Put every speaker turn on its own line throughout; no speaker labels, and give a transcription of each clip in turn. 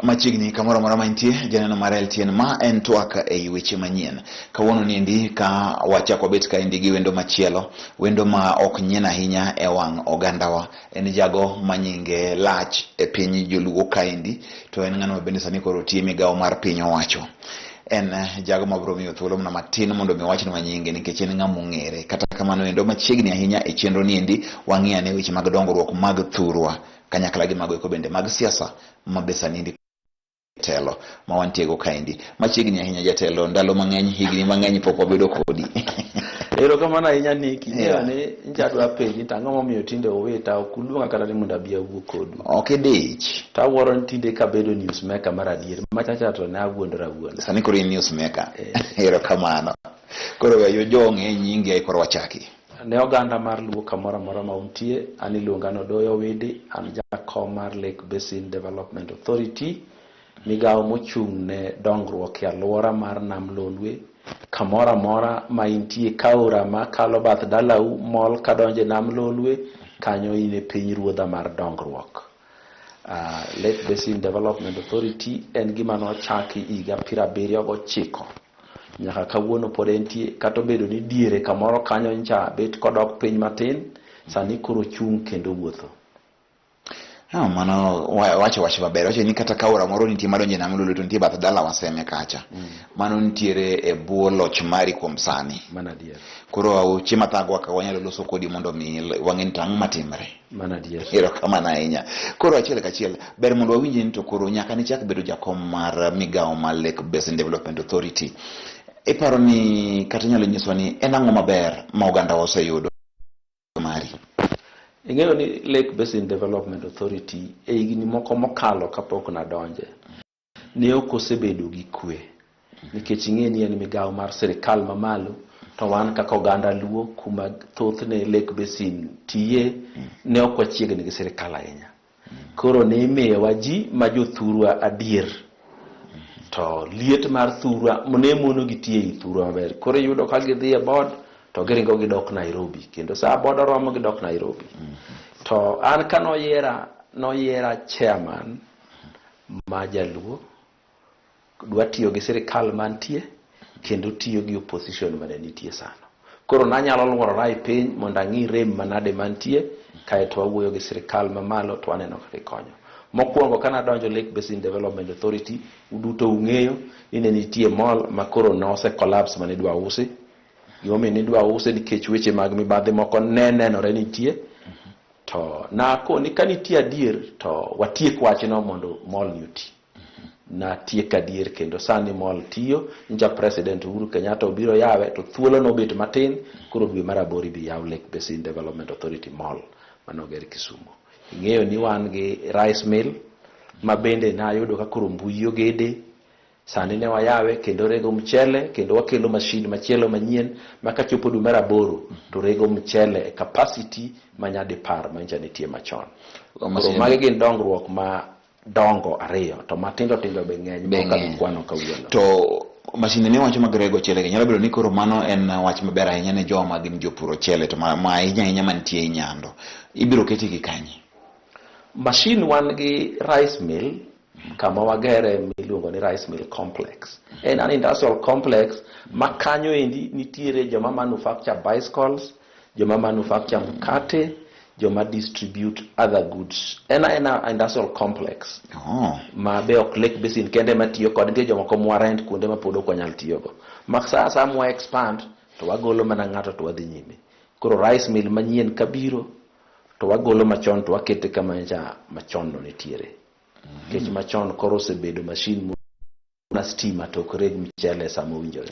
Machigni kamoro moro mantie janeno marel tien ma en twak ei weche manyien. Kawuono niendi ka wachako bet ka indi gi wendo machielo, wendo ma ok nyien ahinya e wang' ogandawa. En jago manyinge lach e piny joluo kaendi, to en ng'ano bende sani koro tie migawo mar piny owacho. En jago mabro miyo thuolo mna matin mondo mi wachne manyinge nikech en ng'ama ong'ere. Kata kamano endo machiegni ahinya e chenro niendi wang'iya ne weche mag dongruok mag thurwa kanyakla gi mago eko bende mag siasa mabesa nindi telo ma wantiego kaendi. Machiegni ahinya jatelo, ndalo mang'eny, higni mang'eny pok wabedo kodi.
Ero kamano ahinya Niki, ne njadwa penji tang'o momiyo tinde oweta ok uluonga kata ni mondo abi awuo kodu.
Ok dich.
Tawuoro ni tinde kabedo newsmaker mar adier, machacha to ne awuondora wuon.
Sani koro in newsmaker. Ero kamano. Koro weyo jong'e nyingi ai koro wachaki.
Ne oganda mar luo kamoro amora ma untie, an iluonga no Doyo Widi, an jakom mar Lake Basin Development Authority, migawo mochung' ne dongruok e alwora mar nam Lolwe. Kamoro amora ma intie kaora ma kalo bath dalau mol kadonje nam Lolwe, kanyo ine piny ruodha mar dongruok. Lake Basin Development Authority en gima nochaki higa 79 nyaka kawuono pod entie, kata obedo ni diere kamoro kanyo ncha bet kodok piny matin, sani koro chung' kendo wuotho.
Mano wacho maber. Wacho ni kata kaora moro nitie madonje nam Lolwe to nitie bath dala waseme kacha. Mano nitiere e bwo loch mari kuom sani.
Mana dier.
Koro chiema thagwa ka wanyalo loso kodi mondo mi wang'en tang' matimre.
Mana dier.
Ero kamano ahinya. Koro achiel kachiel ber mondo wawinje ni to koro nyaka ni chak bedo jakom mar migawo mar Lake Basin Development Authority. Iparo ni kata nyalo nyiswa ni en ang'o maber ma oganda oseyudo mari?
Ing'eyo ni Lake Basin Development Authority e higni moko mokalo kapok nadonje ne ok osebedo gi kwe, nikech ing'e ni en migawo mar sirikal mamalo, to wan kaka oganda luo kuma thothne Lake Basin tiye ne ok wachiegni gi sirikal ahinya. Koro ne imiyowa ji ma jothurwa adier, to liet mar thurwa ne mono gitie i thurwa maber. Koro yudo ka gidhi e bod to giringo gidok Nairobi, kendo saa bod oromo gidok Nairobi. To an ka noyiera chairman ma jaluo, dwa tiyo gi sirikal mantie kendo tiyo gi opposition mane nitie sano. Koro nanyalo luorora e piny mondo ang'i rem manade mantie, kaeto wawuoyo gi sirikal mamalo to aneno kaka ikonyo. Mokwongo kana donjo Lake Basin Development Authority, uduto ung'eyo ni ne nitie mall ma koro nose collapse mane dwa usi. Yomi ni dwa use nikech weche mag mibadhi moko nenore nitie. To na ko ni kanitie adier to watiek wachno mondo mall ni oti. Na tiek adier kendo sani mall tiyo, nja President Uhuru Kenyatta obiro yawe to thuolo no bet matin, koro dwe mar aboro bi yaw Lake Basin Development Authority mall manoger Kisumu. Ing'eyo ni wan gi rice mill ma bende na yudo ka koro mbui ogede. Sani ne wayawe kendo rego mchele, kendo wakelo machine machielo manyien ma kachopo dwe mar aboro to rego mchele e capacity manyade par ma nja nitie machon. Koro magi gin dongruok ma dongo ariyo, to matindo tindo be ng'eny moka kwano kawuono.
To machine ne wacho mag rego chele nyalo bedo ni koro mano en wach maber ahinya ne joma gin jopuro chele to ma ahinya mantie i Nyando. Ibiro keti gi kanye?
Machine wan gi rice mill kama wagere miluongo ni rice mill complex. En an industrial complex ma kanyo endi nitiere joma manufacture bicycles, joma manufacture mkate, joma distribute other goods. En industrial complex. Ma be ok Lake Basin kende matiyo kod nitie joma ko mwarent kuonde ma pod ok wanyal tiyogo. Maksa sa mwa expand to wagolo mana ng'ato to wadhi nyime. Koro rice mill manyien kabiro to wagolo machon to wakete kama nja machon no nitiere. Kech machon koro osebedo machine na stima to koreg mchele samo winjore.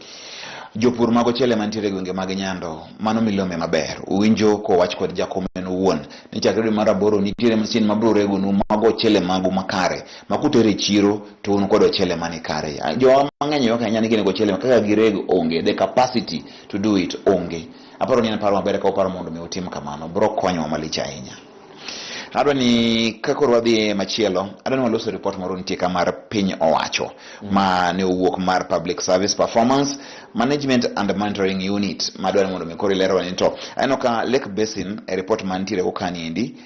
Jopur mago chele mantiere gwenge mag Nyando, mano milome maber. Uwinjo ko wach kod jakomen wuon ni chakre mar aboro nitiere machine mabro rego nu mago chele mago makare makutere chiro to un kod chele mani kare. Jo mang'eny yo kanya nigi nego chele kaka girego onge, the capacity to do it onge. Aparo ni en paro maber ka oparo mondo mi utim kamano bro konyo malich ahinya. Adwa ni kako wadhi machielo, adwa ni waloso report moro nitie kamar piny owacho ma ne owuok mar Public Service Performance Management and Monitoring Unit madwa ni mondo mi kori lero ni to aneno ka Lake Basin e report mantiere okani endi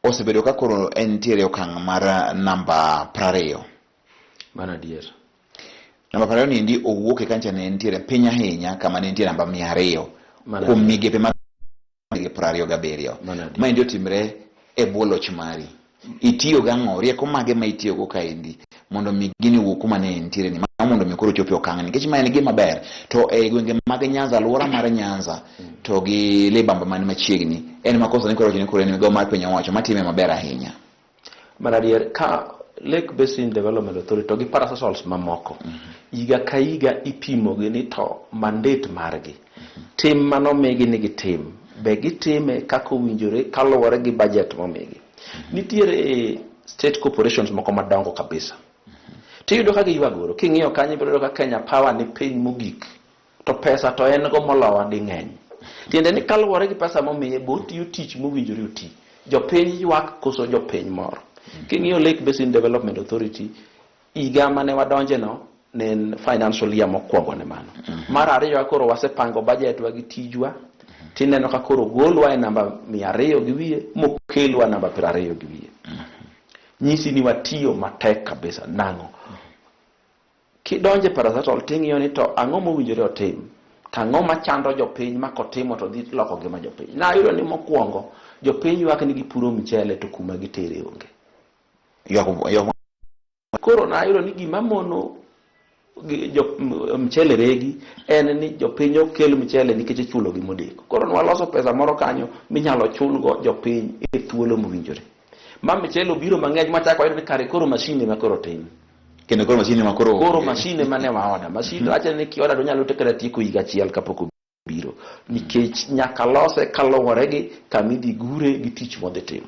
osebedo ka koro entiere okang' mar namba 20.
Mana dier.
Namba 20 ni ndi owuok kancha ne entiere piny ahinya kama ne entiere namba 200 kuom migepe mag 27. Ma ndi otimre e bwo loch mari. Itiyo gang'o rieko mage ma itiyo go kaendi mondo mi gini wuok kuma ne entiere ni ma mondo mi koro chopi okang' nikech ma en gima ber to e gwenge mag Nyanza, alwora mar Nyanza to gi Libamba man machiegni en makosa ni koro ni koro en go mar piny owacho matime maber ahinya.
Mana dier ka Lake Basin Development Authority to gi parastatals mamoko iga ka iga ipimo gi ni to mandate margi tim manomigi ni gitim be gitime kako winjore kaluwore gi budget momigi. Nitiere state corporations moko madongo kabisa tiyudo ka giywagoro king'iyo kanyo biro ka Kenya Power ni piny mogik to pesa to en go molowa di ng'eny tiende ni kaluwore gi pesa momiye bo tiyo tich mowinjore oti jopiny ywak koso jopiny moro. King'iyo Lake Basin Development Authority iga mane wadonje no ne financial year mokwongo ne mano. Mar ariyo koro wasepango budget wa gi tijwa tineno ka koro golwa e namba 200 gi wiye mokelwa namba 20 gi wiye. Nyisi ni watiyo matek kabisa nango. Kidonje parastatal ting'iyo ni to ang'o mowinjore otim tang'o machando jopiny ma kotimo to dhi loko gima jopiny. Na yudo ni mokwongo jopiny ywak ni gipuro mchele to kuma gitere onge. Koro na yudo ni gima mono mchele regi en ni jopiny okel mchele nikech chulo gi modeko. Koro nwaloso pesa moro kanyo minyalo chulgo jopiny e thuolo mowinjore. Ma mchele obiro mang'eny machako yudo ni kare koro mashine ma koro tin.
Kendo koro mashine ma koro
mashine mane waoda. Mashine acha ni kioda do nyalo tekra tieko higa achiel kapok obiro. Nikech nyaka lose kaluwore gi kamidhi gure gi tich modhi timo.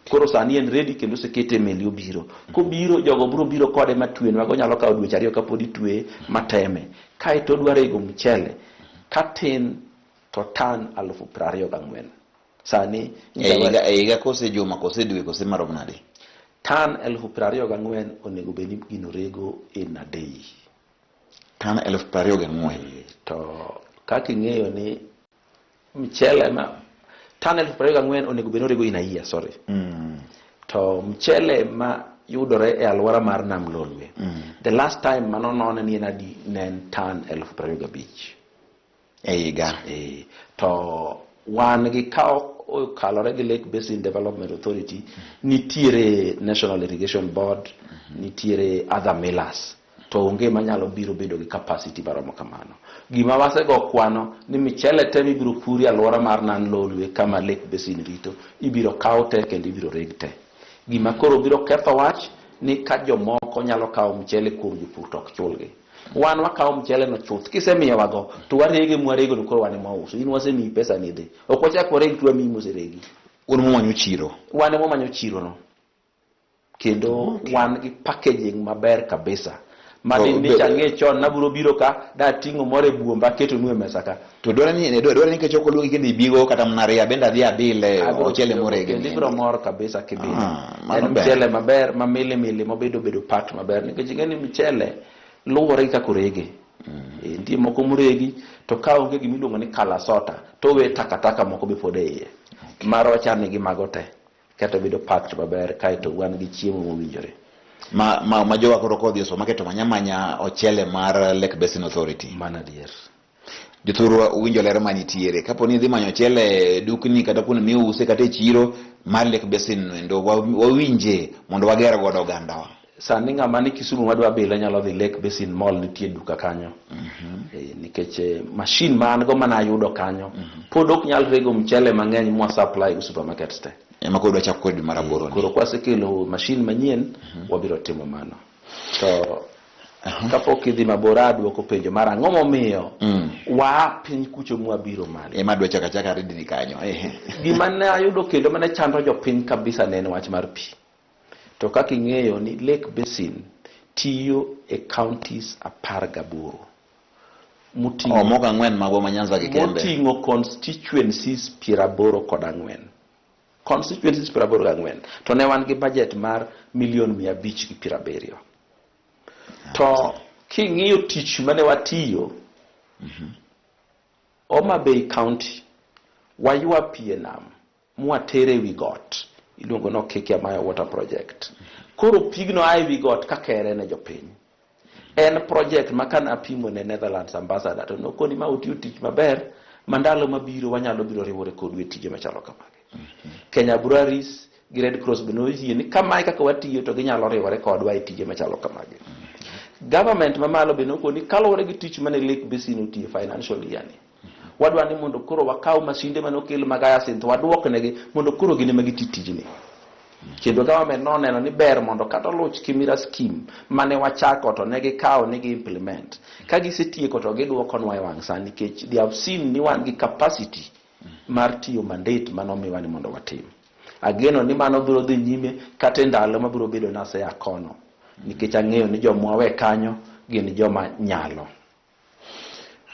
Koro sani en ready kendo sekete meli obiro. Kobiro jogo biro kode matwen mago nyalo kawo dweche 2 kapod itwe mateme. Kae to dware go mchele katin to tan 24,000. Sani
eiga kose juma kose dwe kose marom nade.
Tan 24,000 onego beni gino rego in a day.
Tan 24,000.
To kaki ng'eyo ni mchele ma tan 24,000 onego beni rego in a year, sorry. To mchele ma yudore e alwora mar nam Lolwe. The last time manonon ni adi nen tan 25,000.
Eiga.
To wan gi kao kalore gi Lake Basin Development Authority nitiere National Irrigation Board, nitiere other millers to onge manyalo biro bedo gi capacity baromo kamano. Gima wasego kwano ni michele te ibiro puri alwora mar nan Lolwe kama Lake Basin rito ibiro kaw te kendo ibiro reg te. Gima koro biro ketho wach ni ka jomoko nyalo kaw mchele kuom jopur to ok chulgi. Wan wakaw mchele no chuth kisemiyo wago to warege mwarego no koro wane mauso in wasemi pesa ni dhi ok wachako reg tu ami moseregi
un momanyo chiro
wane momanyo chiro no kendo wan gi packaging maber kabisa madi ni change chon na biro ka da tingo more buomba keto nwe mesa ka
to dwara ni ke choko lugi kende ibigo kata mnaria benda dhi abile ochele morege
ni biro mor kabisa kibile en mchele maber mamili mobedo pat maber nikech ngeni mchele luwore ka korege ndie moko muregi to ka onge gimiluongo ni kala sota to we takataka moko be pod iye maro chane gi mago te kata bedo packed maber kai to wan gi chiemo mowinjore
ma jowa koro kodhi so maketo manya ochele mar Lake Basin Authority
mana dier
jothuru winjo ler manitiere kapo ni dhi manyo ochele dukni kata kuno miuse kata chiro mar Lake Basin ndo wawinje mondo wager godo ogandawa.
Sani ng'ama ni Kisumu madwa bile nyalo dhi Lake Basin Mall nitie duka kanyo. Nikech machine man go mana yudo kanyo. Pod ok nyal rego mchele mang'eny mwa supply supermarkets te.
Ema kodwa chako kod maraboro ni.
Koro kwasekelo machine manyien wabiro timo mano. To kapok idhi mabora duoko penjo mara ang'o momiyo wa piny kucho mwabiro mali.
Ema dwa chaka ridi ni kanyo.
Gima ne ayudo kendo mane chando jopiny kabisa ne en wach mar pi. To kaka ing'eyo ni Lake Basin tiyo e counties 18
mutingo moga 4 magwa manyanza gi kembe
mutingo constituencies 84 constituencies 84 to ne wan gi budget mar $570,000 to king'iyo tich mane watiyo Homa Bay County waywa pienam mwatere wi got iluongo no Kikia Maya Water Project. Koro pigno ai wi got kakere ne jopiny. En project makana apimo ne Netherlands ambassador to nokoni ma utiyo tich maber mandalo mabiro wanyalo biro riwore kodwe tije machalo kamagi. Kenya Breweries gi Red Cross beno yie ni kama kaka watiyo to ginyalo riwore kodwa e tije machalo kamagi. Government mamalo beno koni kalore gi tich mane Lake Basin utiyo financially yani. Wadwa ni mondo koro wakaw masinde manokel magaya sinto waduoknegi mondo koro gine magi tijni. Kendo government no neno ni ber mondo kata loch Kimira scheme mane wachako to negi kawo negi implement. Ka gisetieko to giduokonwa e wang' sani nikech they have seen ni wan gi capacity mar tiyo mandate manomiwa ni mondo watim. Ageno ni mano biro dhi nyime kata ndalo mabiro bedo nase akono nikech ang'eyo ni joma we kanyo gin joma nyalo.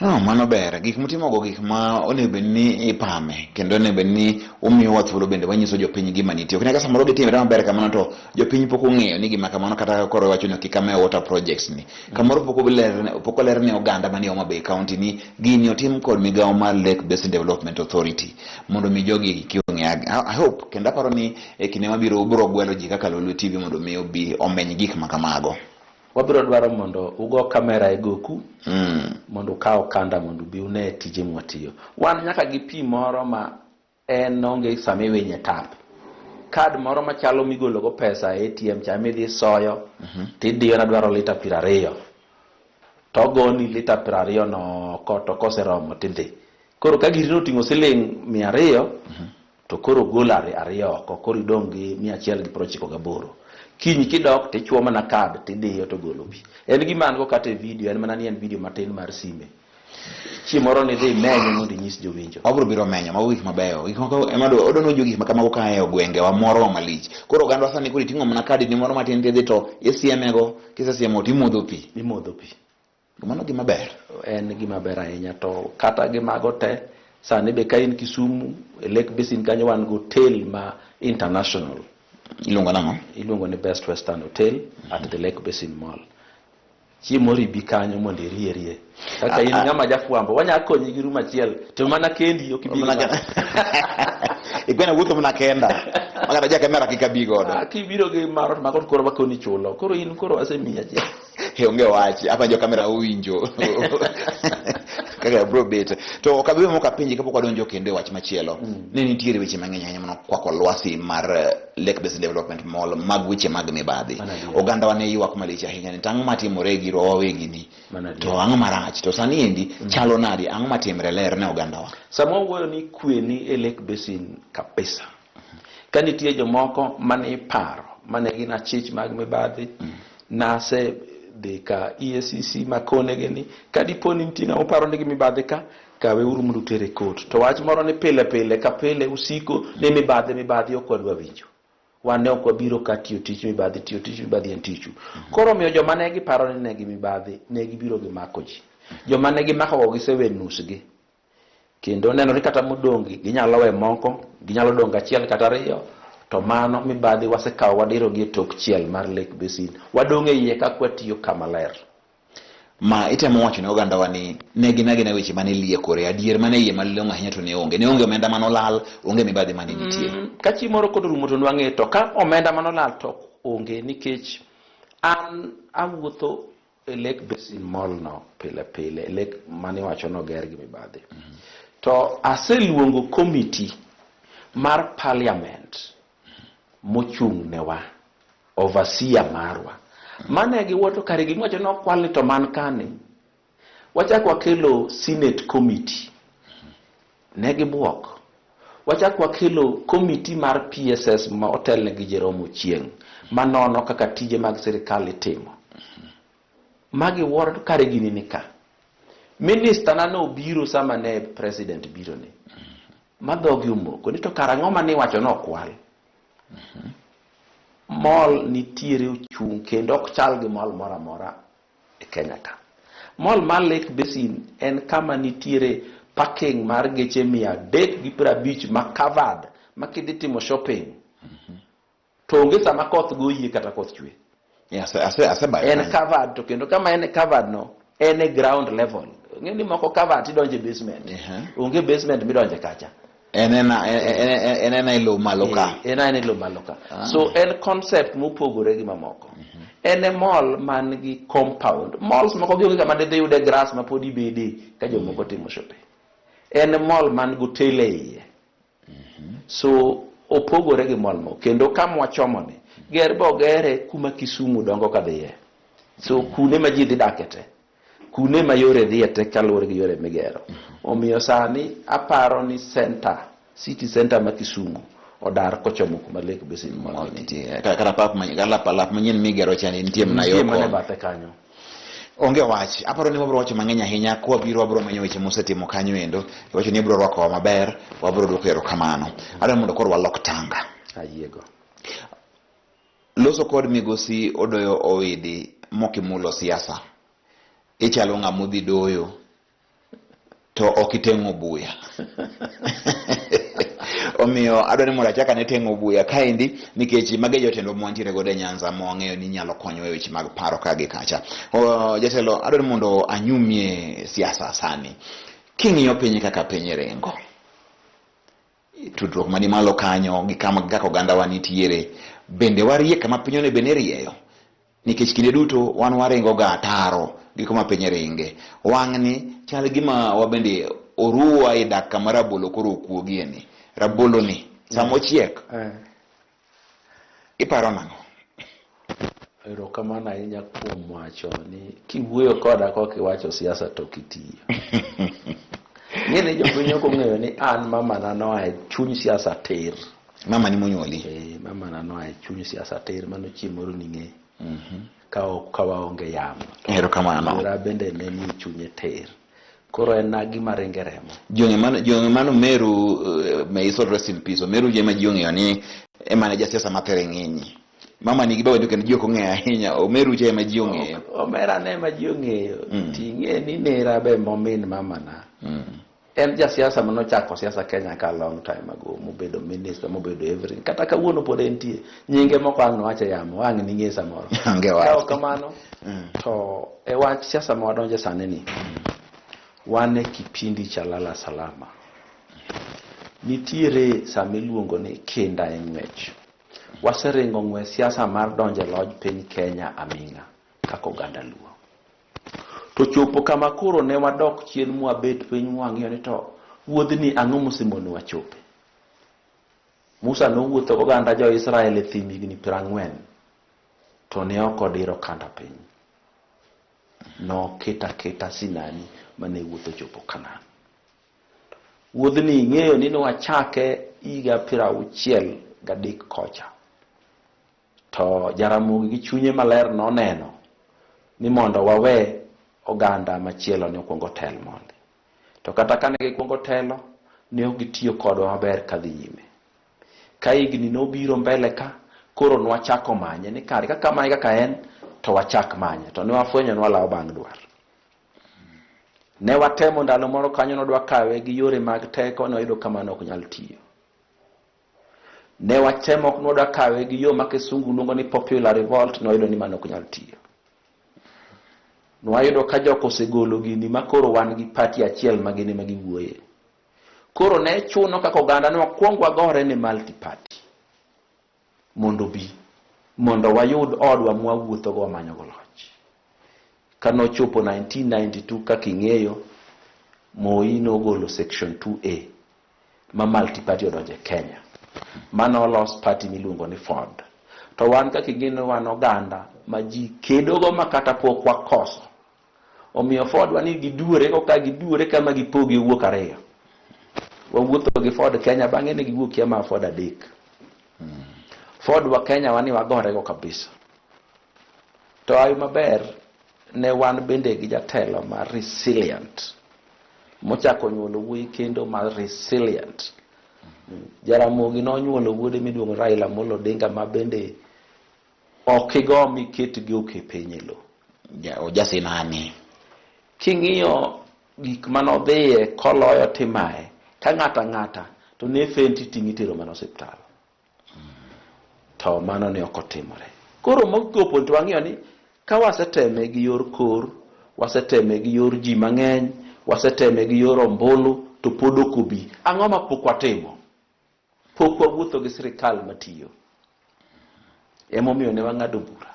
Mano ber gik mutimogo gik ma onego ni ipame kendo onego ni umiyo wathuolo bende wanyiso jopiny gima nitie. Ok nyaka samoro gitimre maber kamano to jopiny pok ong'eyo ni gima kamano kata koro wacho ni Kikia Maya Water Projects ni. Kamoro pok oler ne oganda manie Homa Bay County ni gini otim kod migawo mar Lake Basin Development Authority mondo mi jogi kiong'e. I hope kendo aparo ni kinde mabiro ubiro gwelo ji kaka Lolwe TV mondo mi obi omeny gik makamago.
Wabiro dwaro mondo ugo kamera e goku mondo ukaw kanda mondo bi une tije mwatiyo. Wan nyaka gi pi moro ma en onge same wenye tap. Kad moro machalo migolo go pesa e ATM cha midhi soyo tidiyo na dwaro lita 20. To goni lita 20 no koto koseromo tindhi. Koro ka giri noting'o siling 200 to koro gola 2 koro idong gi 198. Kiny kidok tichuo mana kad tidiyo to golo pi. En gima an go kata video en mana ni en video matin mar sime. Chiemoro ni dhi menyo mondo nyis jowinjo.
Obro biro menyo mago gik mabeyo. Gik moko emado odono jo gik makamago kae ogwenge wa moro malich. Koro gando sani kuri ting'o mana kad ni moro matin dhi to isiemego kisesiemo timodho pi.
Imodho pi.
Mano gima ber.
En gima ber ahinya to kata gimago te sani be ka in Kisumu e Lake Basin kanyo wan go hotel ma international.
Ilungo nang'o?
Ilungo ni Best Western Hotel at the Lake Basin Mall. Chiemori bi kanyo mondo rie. Kaka in ng'ama jafuambo wanya konyi gi room achiel to mana kendi ok bi.
Igwena wuotho mana kenda. Magara ja kamera kikabi godo.
Kibiro gi marot makot koro bakoni chulo. Koro in koro asemiya je.
Onge wachi apa jo kamera uwinjo. Kaka bro bet. To kabiwe moka pinji kapok wadonjo kendo wach machielo. Ne nitiere weche mang'eny ahinya mano kwako lwasi mar Lake Basin Development Mall mag weche mag mibadhi. Oganda wane ywak malich ahinya ni tang' matimore gi roho wegi ni. To ang'o marach to sani endi chalo nadi ang'o matimre ler ne oganda wa.
Samo wuoyo ni kwe ni e Lake Basin kabisa. Ka nitie jomoko mane paro mane gin achich mag mibadhi nase deka EACC makone gini kadiponi mtina oparo nigi mibadhi kawe uru mundu tere kot to wach moro ni pile ka pile usiko ne mibadhi okwadwa winjo wane okwabiro ka tiyo tich mibadhi en tichu koro miyo joma ne giparo ni negi mibadhi ne gibiro gi mako ji joma ne gimako gisewe nusgi kendo neno ni kata modongi ginyalo we moko ginyalo donga achiel kata 2 to mano mibadhi wasekawo wadiro gi tok chiel mar Lake Basin wadonge iye ka kwatiyo kama ler
ma itemo wacho ne oganda wani negi weche mane liekore adier mane iye malongo ahinya to ne onge omenda manolal onge mibadhi mane nitie
ka chimoro kod rumo to nwange to ka omenda manolal to onge nikech an awuotho e Lake Basin Mall no pile Lake mane wacho no ger gi mibadhi to aseluongo committee mar parliament mochung newa overseer marwa mane giwoto kare gimwacho no kwali to man kane wachak wakelo senate committee ne gibuok wachak wakelo committee mar PSS ma otel gi Jeromo Chieng manono kaka tije mag sirikal itimo magi woro kare gini nika minister nano biro sama ne president biro ne madhogi umoko ni to karang'o mane wacho no kwal mall nitiere ochung kendo ok chal gi mall mora mora e Kenya ka. Mall mar Lake Basin en kama nitiere parking mar geche 350 ma covered ma kidhi timo shopping. To onge sama koth goyie kata koth chwe.
Yes,
en covered to kendo kama en covered no en ground level. Ng'eni moko covered idonje basement. Onge basement midonje kacha.
enena ilo maloka.
Enena ilo maloka. So en concept mopogore gi mamoko. En mall man gi compound. Malls moko gionge kama de yude grass ma podi bede ka jomoko timo shopping. En mall man gotele iye. So opogore gi mall mo kendo kamwa chomone ger bogere kuma Kisumu dongo kadhiye. So kune ma ji dhi dakete. Kune ma yore dhiete kaluwore gi yore migero. Omiyo sani aparo ni city center ma Kisumu odar kochomo kuma Lake Basin mall nitie.
Kata pap manyien migero chani nitie mna yoko.
Nitie mane bathe kanyo.
Onge wach, aparo ni wabro wacho mang'eny ahinya kwa biro wabro manyo weche mosetimo kanyo endo. Wacho ni bro rwako maber, wabro duoko erokamano. Adwa mondo koro walok tanga.
Ayiego.
Loso kod migosi Odoyo Owidi mokimulo siasa. Ichalo ng'amudhi doyo to okitengo buya. Omiyo adwa ni mondo achaka ne tengo buya kaendi nikech mage jotendo mwantiere gode Nyanza mong'eyo ni nyalo konyo e weche mag paro kagi kacha. Jatelo adwa ni mondo anyumie siasa sani. King'iyo piny kaka piny rengo. Tudruok mani malo kanyo gi kaka oganda wanitiere bende warie kama pinyone bende rieyo. Nikech kinde duto wan warengo ga ataro gi kuma piny ringe. Wang'ni chal gima wabende oruwa e dak kama rabolo koro okuogieni. Rabolo ni samochiek. Iparo nang'o?
Erokamano ahinya kuom wacho ni kiwuoyo koda kokiwacho siasa to kitiyo. Ng'ene jopiny ok ong'eyo ni an mamana noa e chuny siasa tir.
Mama ni monyuoli?
Mamana noa e chuny siasa tir mano chiemoro ning'e. Ka waonge yamo.
Erokamano.
Ra bende ne ni chunye tir. Koro en gima ringe remo.
Jonge mano Meru may his soul rest in peace. Meru jema jionge ni emane ja siasa matere ng'enyi. Mama ni gibawa duke ni joko ng'e ahinya. Meru jema jionge.
Omera ne ma jionge. Ting'e ni nera be momin mamana. En ja siasa mano chako siasa Kenya ka long time ago. Mobedo minister, mobedo everything. Kata kawuono pod entie. Nyinge moko ang' wache yamo. Wang' ni ng'e samoro. Kao kamano. To e wach siasa mwadonje sani ni. Wane kipindi cha lala salama. Nitiere samiluongo ni kinda e ng'wech. Waseringo ng'we siasa mar donje loj piny Kenya aming'a kako oganda luo. To chopo kama koro ne wadok chien mwabet piny mwang'iyo ni to wuodhni ang'o mosemono wachope. Musa nowuotho oganda jo Israel e thim higni 40 to ne ok odiro kanda piny. No kita Sinani mane wuotho chopo Kanaan. Wuodhni ng'eyo ni wachake higa 63 kocha. To Jaramogi gi chunye maler noneno ni mondo wawe oganda machielo ne okuongo tel mondi. To kata kane gikuongo telo ne ok gitiyo kodwa maber kadhi nyime. Ka higni nobiro mbele ka koro nwachako manye ni kare kaka manye kaka en to wachak manye to ne wafwenyo ni walawo bang' dwar. Ne watemo ndalo moro kanyo nodwa kawe gi yore mag teko noyudo kamano ok nyal tiyo. Ne watemo nodwa kawe gi yo ma kisungu luongo ni popular revolt noyudo ni mano ok nyal tiyo. Nwayudo ka joko osegolo gini makoro wan gi party achiel magini magiwuoye. Koro ne chuno kaka oganda ne wakuongo wagore ni multi party. Mondo wayud odwa mwawuotho go manyo go loch. Kano chopo 1992 kaka ing'eyo Moi nogolo section 2A ma multi party odonje Kenya. Mano lost party miluongo ni Ford. To wan kaka ing'eyo wan oganda ma ji kedogo makata pok wakoso. Omiyo Ford wani giduore koka giduore kama gipogi wuok ariyo. Wawuotho gi Ford Kenya bang'e ne giwuok ma Ford adek. Ford wa Kenya wani wagore go kabisa. To ayo maber ne wan bende gi jatelo ma resilient. Mochako nyuolo wuoyi kendo ma resilient. Jaramogi nonyuolo wuode miluongo Raila Amolo Odinga ma bende okigo miket gi oke penyelo.
Jasinani.
King'iyo gik manodhiye koloyo timae ka ng'ata to ne fenti ting'i tero mana osiptal. To mano ne ok otimore. Koro mogopo to wang'iyo ni ka waseteme gi yor kor, waseteme gi yor ji mang'eny, waseteme gi yor ombulu, to pod ok obi. Ang'o ma pok watimo? Pok wawuotho gi sirikal matiyo. Emomiyo ne wang'ado bura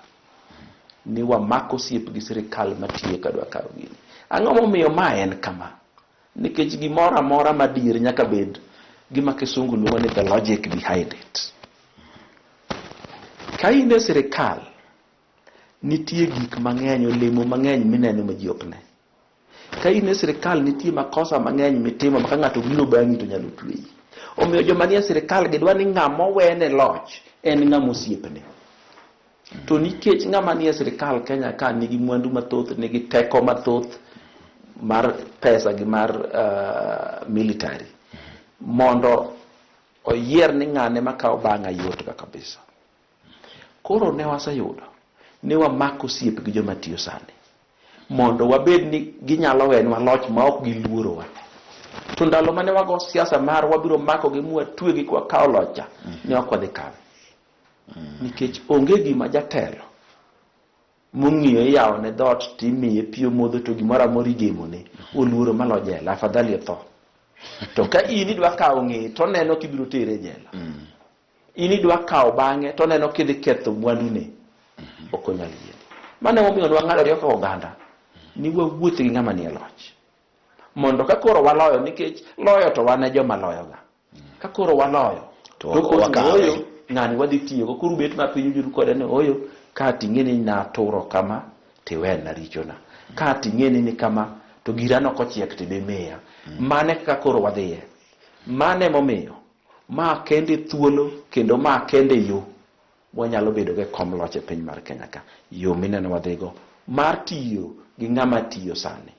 ni wamako osiep gi sirikal matiyo kadwa kawo gini. Ang'o momiyo ma en kama? Nikech gimoro amora madier nyaka bed gima kisungu luongo ni the logic behind it. Ka in e sirikal, nitie gik mang'eny, olemo mang'eny mineno ma ji ok ne. Ka in e sirikal, nitie makosa mang'eny mitimo ma ka ng'ato biro bang'i to nyalo tweyi. Omiyo joma nie sirikal gidwa ni ng'ama wene loch en ng'ama osiepne. To nikech ng'ama nie sirikal Kenya ka nigi mwandu mathoth, nigi teko mathoth mar pesa gi mar military, mondo oyier ni ng'ane makawo bang'a yot ga kabisa. Koro ne waseyudo ni wamako osiep gi joma tiyo sani mondo wabed ni ginyalo wenwa loch ma ok giluorowa. To ndalo mane wago siasa mar wabiro mako gi mwatwegi kwa kawo locha, ne ok wadhi kawe. Nikech onge gima jatelo mong'iyo yawo ne dot timiye piyo modho to gimoro amora igemone oluoro malo jela, afadhali otho. To ka in idwa kawo ng'e to neno kibiro tere jela, in idwa kawo bang'e to neno kidhi ketho mwandune, ok onyal yieni. Mane momiyo wang'ado rieko oganda ni wawuoth gi ng'ama nie loch, mondo ka koro waloyo, nikech loyo to wane joma loyoga. Ka koro waloyo to oyo ng'ani wadhi tiyogo, koro bet ma piny ujuru kode ni oyo ka ting'eni na turo kama tiwena richona, ka ting'eni ni kama to girano kochiek tibe meya. Mane ka koro wadhiye. Mane momiyo ma kende thuolo kendo ma kende yo wanyalo bedo ge kom loch e piny mar Kenya ka. Yo mineno wadhigo mar tiyo gi ng'ama tiyo sani.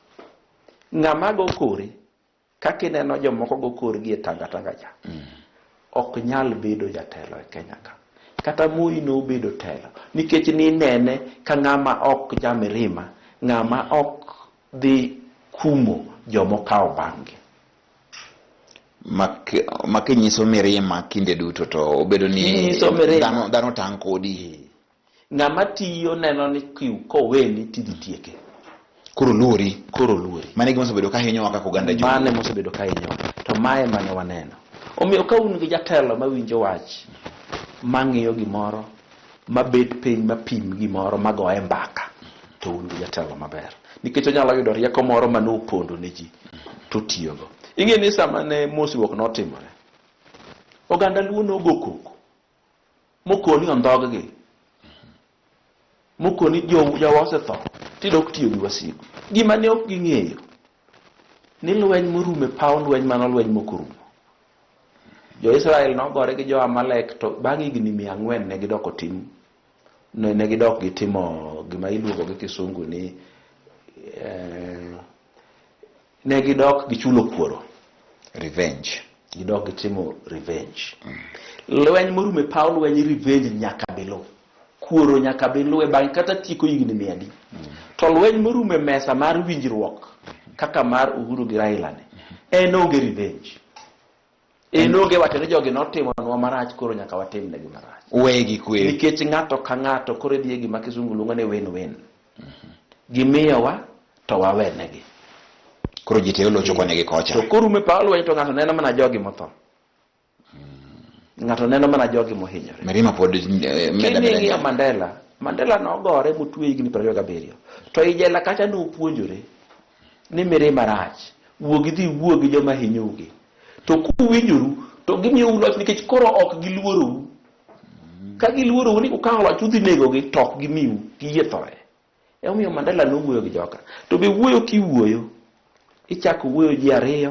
Ng'ama go kore kaka ineno jomoko go korgi e tanga cha, ok nyal bedo jatelo e Kenya ka. Kata Moi no bedo telo, nikech ni nene ka ng'ama ok jamirima, ng'ama ok dhi kumo jomo kawo bange.
Makinyiso mirima kinde duto to obedo ni dhano tang' kodi.
Ng'ama tiyo neno ni koweni tidhi tieke.
Koro luori.
Mane
gima osebedo ka hinyowa kaka oganda jo.
Mane mosebedo ka hinyowa. To mae mane waneno. Omiyo ka un gi jatelo mawinjo wach, mang'iyo gimoro, mabet piny mapim gimoro, magoye mbaka, to un gi jatelo maber. Nikech onyalo yudo rieko moro mane opondo ne ji to tiyogo. Ing'e ni sama ne mosruok notimore, oganda Luo nogo koko mokoni ondhoggi, mokoni jowa osetho, tidok tiyo gi wasigu. Gima ne ok ging'eyo ni lweny morumo e paw lweny mano lweny mokorumo. Jo-Israel nogore gi jo-Amalek, to bang' higni 400 ne gidok gitimo gima iluongo gi kisungu ni ne gidok gichulo kuoro.
Revenge.
Gidok gitimo revenge. Lweny morumo e paw lweny, revenge nyaka bilo. Kuoro nyaka bilo e bang' kata tieko higni 100. To lweny morumo e mesa mar winjruok kaka mar Uhuru gi Raila ne, en onge revenge. Enoge wacho ni jogi notimo nwa marach, koro nyaka watim negi marach.
Wegi kwe.
Nikech ng'ato ka ng'ato koro dhie gima kisungu luongo ni win-win. Gimiyowa to wawenegi.
Koro ji te olocho konegi kocha.
To koro me pa lweny to ng'ato neno mana jogi motho. Ng'ato neno mana jogi mohinyore.
Mirima pod
meda. Mandela nogore motwe higni 27. To ijela kacha nopuonjore ni mirima rach. Wuogi joma hinyugi. To kuwinjoru to gimiyo loch, nikech koro ok giluorou. Ka giluorou ni ukawo loch udhi negogi, to ok gimiu giyie thoe. Omiyo Mandela nowuoyo gi joka. To be wuoyo kiwuoyo, ichako wuoyo ji 2,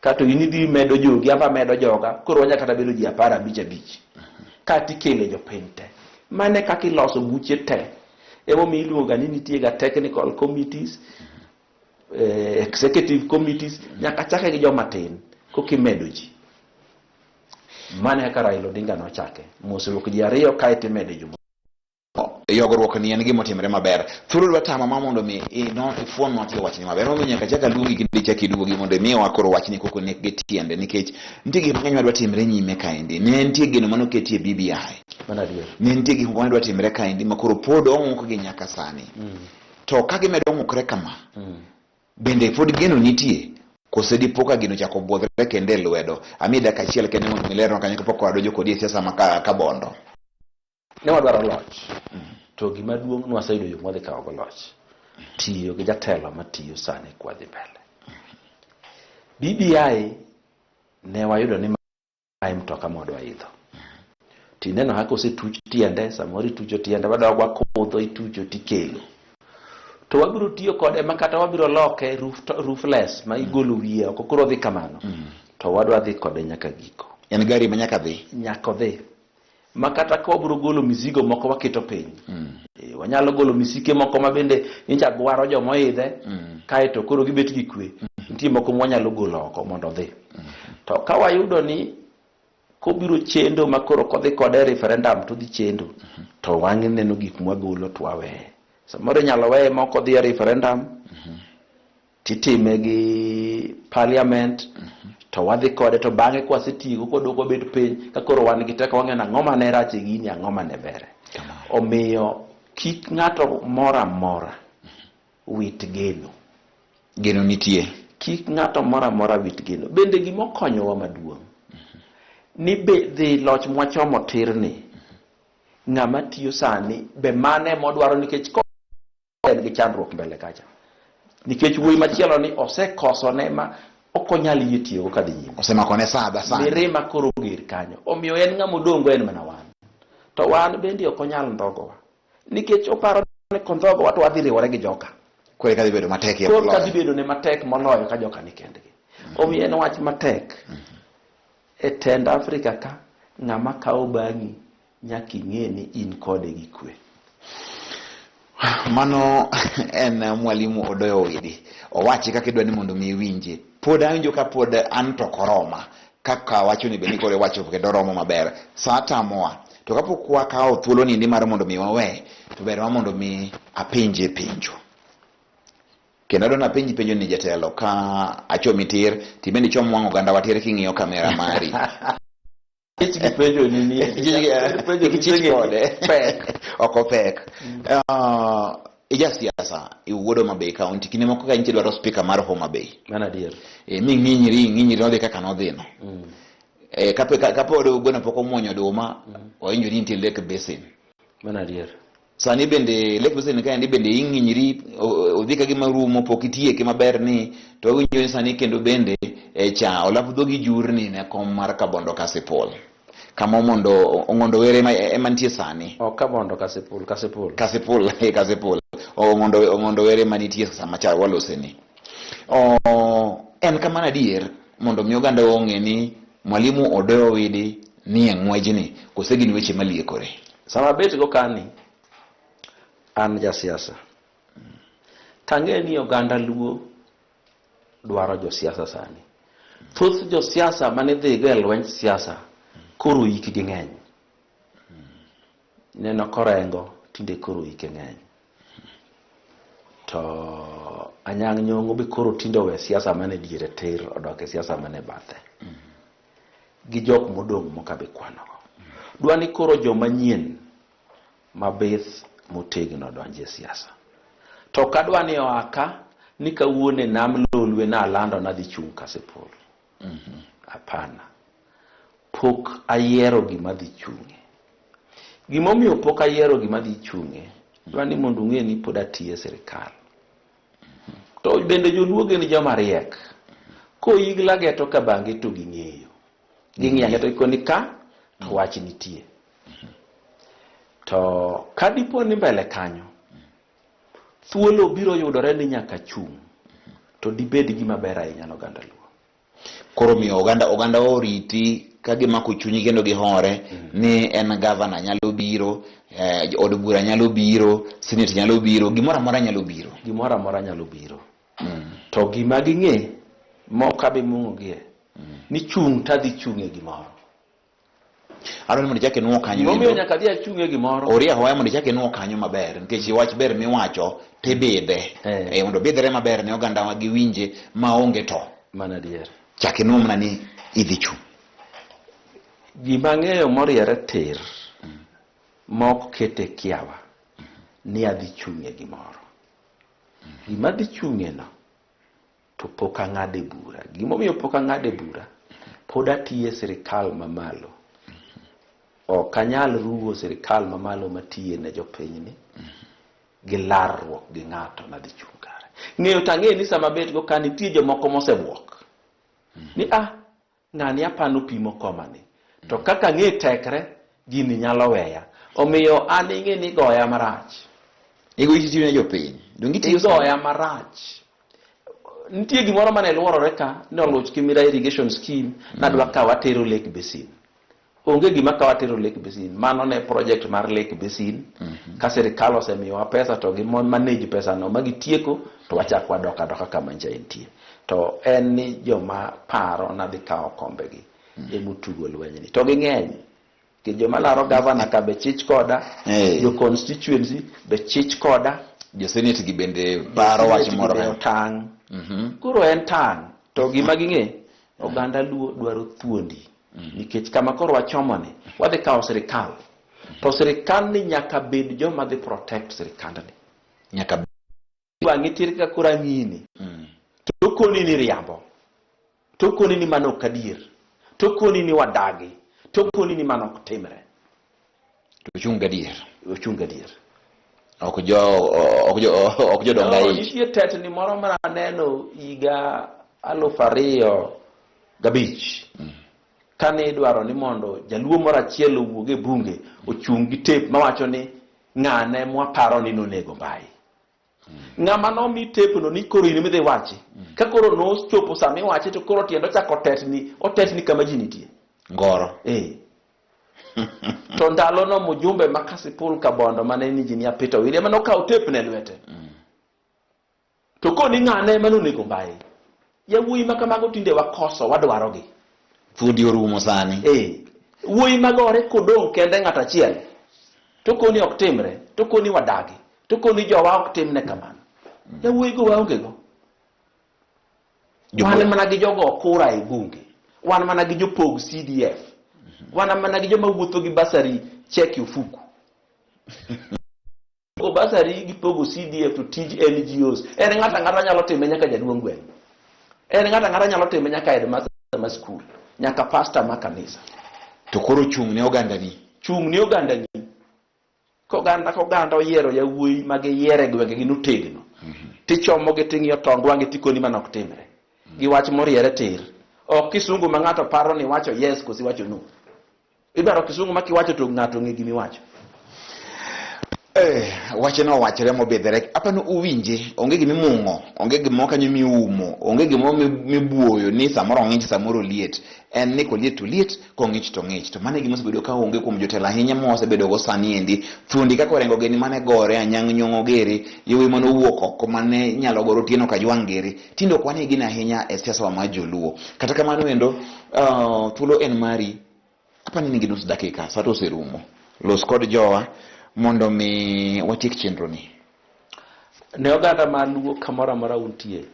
kato in idhi medo jogi, amba medo joga, koro wanya kata bedo ji 15. Kati kele jopiny te. Mane kaka iloso buche te. Emomiyo iluonga ni nitie ga technical committees, executive committees, nyaka chake gi joma tin kokimedo ji. Mane kaka Raila Odinga nochake, mosruok ji 2 kae timede joma.
Yogruok ni en gima otimre maber. Thuolo dwa tama ma mondo mi ifuon nwa tiyo wachni maber. Mondo nyaka chaka luongi kinde chaka iduogo mondo mi wakoro wachni koko nek gi tiende, nikech nitie gik mang'eny madwa timre nyime kaendi. Ne nitie geno mano ketie BBI. Ne nitie gik madwa timre kaendi makoro pod ong'uk gi nyaka sani. To ka gimedo ng'ukre kama, bende pod geno nitie Kose dipoka gino chako buodhre kende lwedo. Amida kachiel kende mondo milero kanyo kapok wadonjo kodi siasa maka bondo.
Ne wadwaro loch. To gima duong' nwaseyudo yo mwadhi kawo go loch. Tiyo gi jatelo matiyo sani kwa dhi mbele. BBI ne wayudo ni mae mtoka modwa idho. Tineno hako osetuch tiende, samori tucho tiende, wadogwa kudho itucho tikelo. To wabiro tiyo kode makata wabiro loke roofless ma igolo wiye oko koro dhi kamano. To wadwa dhi kode nyaka giko.
En gari ma nyaka dhi.
Nyaka dhi. Makata ko wabiro golo mizigo moko waketo piny. Wanyalo golo misike moko ma bende inja dwaro joma idhe kae to koro gibet gi kwe. Nitie moko mwanyalo golo oko mondo dhi. To ka wayudo ni kobiro chendo makoro kodhi kode referendum to dhi chendo to wang'e neno gik mwagolo to wawe. Samoro nyalo weye moko dhi referendum titime gi parliament to wadhi kode to bang'e kwasetigo kodoko bet piny ka koro wan gi teko wang'e na ng'oma ne rache gini ang'oma ne bere. Omiyo kik ng'ato mora wit geno.
Geno nitie.
Kik ng'ato mora wit geno. Bende gimokonyowa maduong' ni be dhi loch mwachomo tirni ng'ama tiyo sani be mane modwaro nikech ko en gi chandruok mbele kacha. Nikech wuoyi machielo ni osekoso ne ma okonyal yie tiyo ka dhi nyime.
Osemakone sada sana.
Mirima koro gir kanyo. Omiyo en ng'ama odongo en mana wan. To wan bende okonyal ndhogowa. Nikech oparo ni kondhogo watu wadhi riwore gi joka.
Kore kadhi bedo matek ya
moloyo. Kore kadhi bedo ne matek moloyo ka joka ni kendgi. Omiyo en wach matek. E tend Afrika ka ng'ama kawo bang'i nyaka ing'e ni in kode gi kwe.
Mano en mwalimu Odoyo Widi. Owachi kaka idwa ni mondo mi winje. Pod awinjo ka pod an to koroma kaka wacho ni beni kore wacho kendo romo maber. Sa tamoa. To kapok wakawo thuolo ni mar mondo mi wawe to ber mondo mi apenje penjo. Kendo adona penjo ni jatelo ka achomi tir tibendi chom wang' oganda watir king'iyo kamera mari.
Kich gi penjo ni ni.
Kich kode. Pek. Oko pek. Ija siasa iwuodo Mabei County kine moko ka inchi dwaro speaker mar Homa Bay.
Mana dier.
Mi ng'inyiri nodhi kaka nodhino. Kapo odo gweno poko muonyo duma oinjo ni nitie Lake Basin.
Mana dier.
Sani bende Lake Basin ka ndi bende ing'inyiri odhi ka gima rumo pokitie ke maber ni to winjo ni sani kendo bende cha olapu dhogi jurni ne kom mar Kabondo Kasipul. Kama mondo were ema nitie sani.
Kabondo Kasipul.
Kasipul. Mondo were manitie sama cha waloseni. En kama na dier mondo mi oganda ong'e ni mwalimu Odoyo Widi ni eng'wejni kosegini weche maliekore.
Sama bet go kani an ja siasa. Tange ni oganda luo dwaro jo siasa sani. Thoth jo siasa mane dhi go e lweny siasa koro ikgi ng'eny. Neno korengo tinde koro ike ng'eny. To anyang' nyong'o be koro tinde we siasa mane diere tir odoke siasa mane bathe. Gi jok modong' mokabe kwanogo. Dwani koro jo manyien mabith motegno donje siasa. To kadwani oaka ni kawuone nam Lolwe na alando na dhi chung' Kasipul. Apana. Pok ayiero gima dhi chung'e. Gimomiyo pok ayiero gima dhi chung'e dwani mondo ng'e ni pod atiye sirikal. To bende joluo gin joma riek. Ko igla geto ka bange to ging'eyo. Ging'iyo to ikoni ka to wach nitie. To kadipo ni mbele kanyo thuolo biro yudore ni nyaka chung' to dibed gima ber ahinya no oganda luo.
Koro miyo oganda oriti ka gimako chunyi kendo gihore ni en governor nyalo biro, od bura nyalo biro, senate nyalo biro, gimoro amora nyalo biro.
Gimoro amora nyalo biro. To gima ging'e mokabe mung'ogie ni chung' tadhi chung'e gimoro.
Aro ni mondo chake nuo kanyo.
Gimomiyo nyaka dhi achung'e gimoro.
Oria hoya mondo chake nuo kanyo maber nikech wach ber miwacho tibidhe. Mondo bidhere maber ne oganda wa giwinje maonge to.
Mana dier.
Chake nuo mna ni idhi chung'.
Gima ng'eyo moriere tir mok kete kiawa ni adhi chung'e gimoro. Gima dhi chung'e no to pok ang'ade bura. Gimomiyo pok ang'ade bura, pod atiye sirikal mamalo. Ok anyal ruwo sirikal mamalo matiye ne jopinyni gi larruok gi ng'ato nadhi chung' kare. Ng'eyo tang'e ni sama bet go ka nitie jomoko mosebuok ni ng'ani apano pimo komani, to kaka ng'e tekre gini nyalo weya, omiyo an ing'e ni goya marach.
Igo itiyo ne jopiny dongi tiyo
goya marach. Nitie gimoro mane luorore ka ni oluch Kimira irrigation scheme nadwa ka watero Lake Basin. Onge gima ka watero Lake Basin, mano ne project mar Lake Basin. Ka sirikal osemiyowa pesa to gi manage pesa no magitieko to wachak wadoka kama nja entie. To en ni joma paro nadhi kawo kombegi emutugo lwenyni. To ging'eny ke joma laro governor ka be chich koda, jo constituency be chich koda,
jo senate gi bende paro wach moro
tang. Kuro en tang. To gima ging'e oganda luo dwaro thuondi. Nikech kama koro wachomone wadhi kawo sirikal. To sirikal ni nyaka bed joma dhi protect sirikal ni.
Nyaka
wang'itir ka kura ng'ini. To koni ni riambo. To koni ni mano kadier. To koni ni wadagi. To koni ni mano timre.
To chung gadier.
Chung gadier.
Ok jo donga
hii. Nitie tetni moro mar aneno higa 2005. Kane idwaro ni mondo jaluo moro achiel owuog e bunge ochung' gi tape mawacho ni ng'ane mwaparo ni nonego mbai. Ng'ama nomi tape no ni koro in midhi wachi. Ka koro no chopo sama iwachi to koro tiendo chako otetni kama ji nitie.
Ngoro.
To ndalo no mujumbe makasipul kabondo mane ni Injinia Peter William no kawo tape ne lwete. To koni ng'ane manonego mbai. Yawuoyi makamago tinde wakoso wadwarogi.
Fudi orumo sani.
Wuoyi magore kodong' kende ng'at achiel. To koni ok timre, to koni wadagi, to koni jowa ok timne kamano. Yawuoyi go waonge go. Wan mana gi jogo kura e bunge. Wan mana gi jopog CDF. Wan mana gi joma wuotho gi basari check ufuku. O basari gi pogo CDF to tij NGOs. En ng'ata nyalo time nyaka jaduong' gweng'. En ng'ata nyalo time nyaka headmaster ma school. Nyaka pastor ma kanisa.
To koro chung' ne oganda ni.
Chung' ne oganda ni. Koganda oyiero yawuoyi magiyiere gwenge gi notegno. Tichomo gi ting'iyo tong wang'e tikoni manok timre. Gi wach moriere tir. Ok kisungu ma ng'ato paro ni wacho yes kosi wacho no. Idwaro kisungu ma kiwacho to ng'ato ng'e gimi wacho.
Wache no wachre mobedhere apano uwinje onge gimimung'o, onge gimo kanyo miumo, onge gimo mibuoyo ni samoro ng'ich samoro liet. En ni koliet to liet, kong'ich to ng'ich. To mane gimo sebedo ka onge kuom jotelo ahinya mosebedo go sani endi. Thuondi kaka orengo geni mane gore anyang' nyong'o gere, yowuoyi mane owuok oko mane nyalo goro tieno ka jwang' gere. Tindo kwane gin ahinya e siasa wa ma joluo. Kata kamano endo thuolo en mari. Apani nigi nus dakika, sato oserumo. Los kod jowa mondo mi watiek chenro ni.
Ne oganda maluo kamoro amora untie.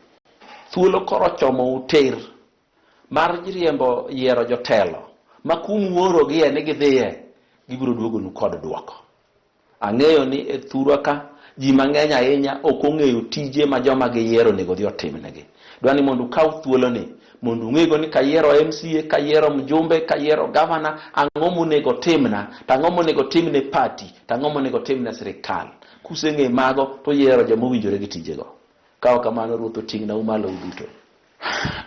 Thuolo koro chomo uter mar riembo yiero jotelo. Makum wuoro gi ene gidhiye gibiro duogo nu kod duoko. Ang'eyo ni e thurwa ka ji mang'eny ahinya ok ong'eyo tije ma joma giyiero nego dhi otimnegi. Dwani mondo ukaw thuolo ni mondo ung'ego ni kayiero MCA, kayiero mjumbe, kayiero governor, ang'o monego timna, tang'o monego timne party, tang'o monego timne sirikal. Kuseng'e mago to yiero joma owinjore gi tijego. Kawo kamano ruoth oting'na umalo uduto.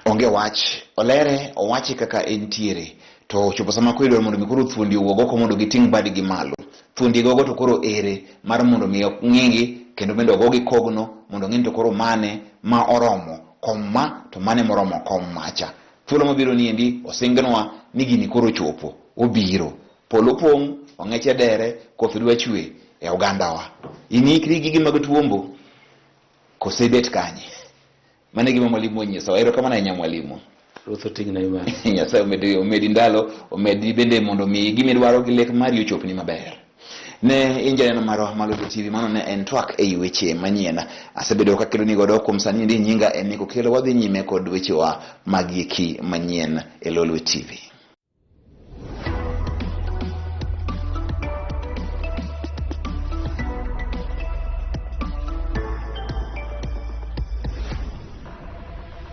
Onge wach, olere owachi kaka entiere. To chopo sama kwedo mondo mikoro thuondi owuog oko mondo giting' badgi malo. Thuondi gogo to koro ere mar mondo mi ng'ingi kendo bende ogogi kogno mondo ng'in to koro mane ma oromo komma to mane moromo kommacha. Thuolo mabiro ni endi osingnwa ni gini koro chopo, obiro. Polo pong' ong'eche dere, koth dwa chwe e ogandawa. Inikri gigi mag tuombo kosebet kanye. Mane gima mwalimu onyiso, erokamano ahinya mwalimu.
Ruoth oting'na imani.
Nyasaye omedi ndalo, omedi bende mondo mi gimidwaro gi lek mari ochopni maber. Ne injaneno marwa Lolwe TV, mano ne en twak ei weche manyien. Asebedo ka kelo ni godo kuom sani ndi nyinga en ni kokelo wadhi nyime kod weche wa magieki manyien e Lolwe TV.